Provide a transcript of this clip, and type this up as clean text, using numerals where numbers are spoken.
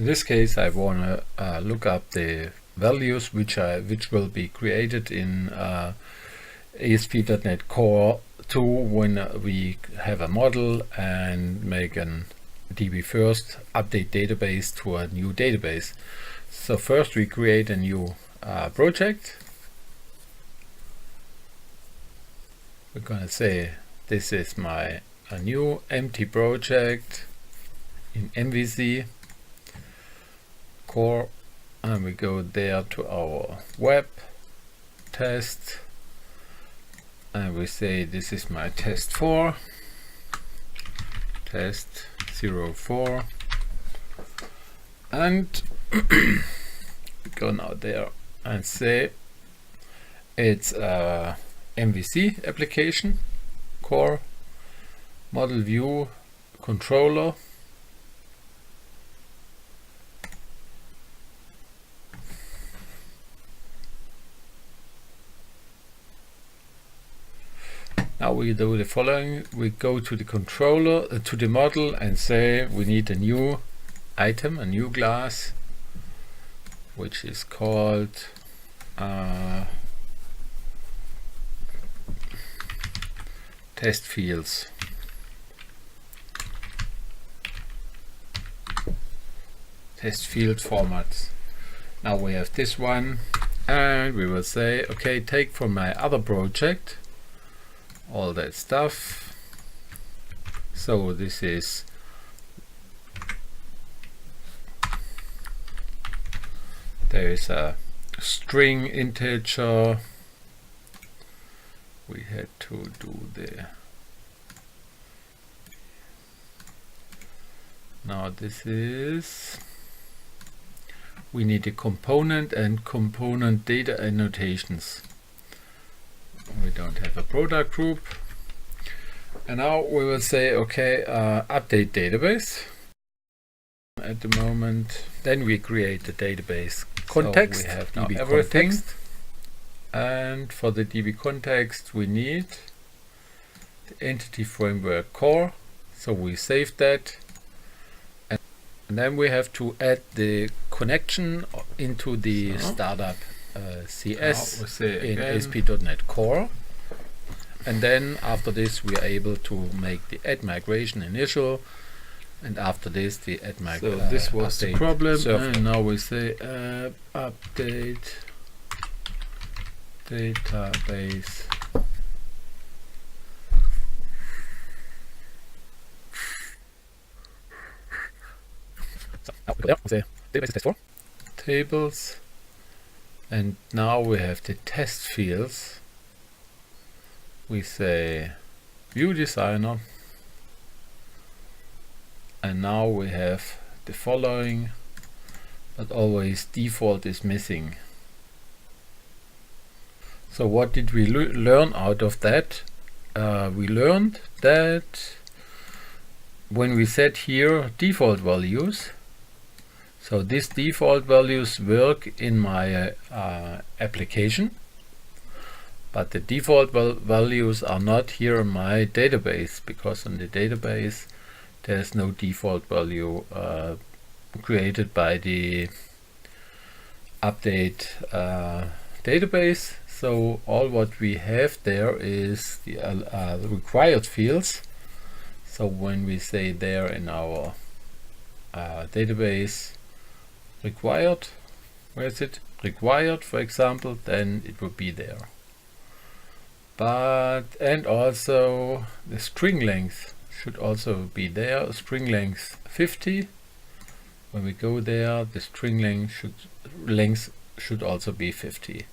In this case, I want to look up the values which will be created in ASP.NET Core 2 when we have a model and make an DB first update database to a new database. So first we create a new project. We're gonna say this is a new empty project in MVC Core, and we go there to our web test and we say this is my test 4, test 04, and we go now there and say it's a MVC application, core, model view, controller, now we do the following. We go to the controller, to the model, and say we need a new item, a new class, which is called test fields. Test field formats. Now we have this one, and we will say, okay, take from my other project all that stuff. So this is there is a string integer. We had to do the now this is we need a component and component data annotations. We don't have a product group, and now we will say okay, update database at the moment. Then we create the database context. So we have now DB everything context. And for the DB context we need the entity framework core, so we save that, and then we have to add the connection into the startup CS in ASP.NET Core, and then after this we are able to make the add migration initial, and after this the add migration. So this was the problem, and now we say update database. So now we go there and say database test 4 tables. And now we have the test fields. We say view designer, and now we have the following, but always default is missing. So what did we learn out of that? We learned that when we set here default values, so these default values work in my application, but the default values are not here in my database, because in the database there's no default value created by the update database. So all what we have there is the required fields. So when we say there in our database required, where is it? Required, for example, then it would be there. But and also the string length should also be there. String length 50. When we go there, the string length should also be 50.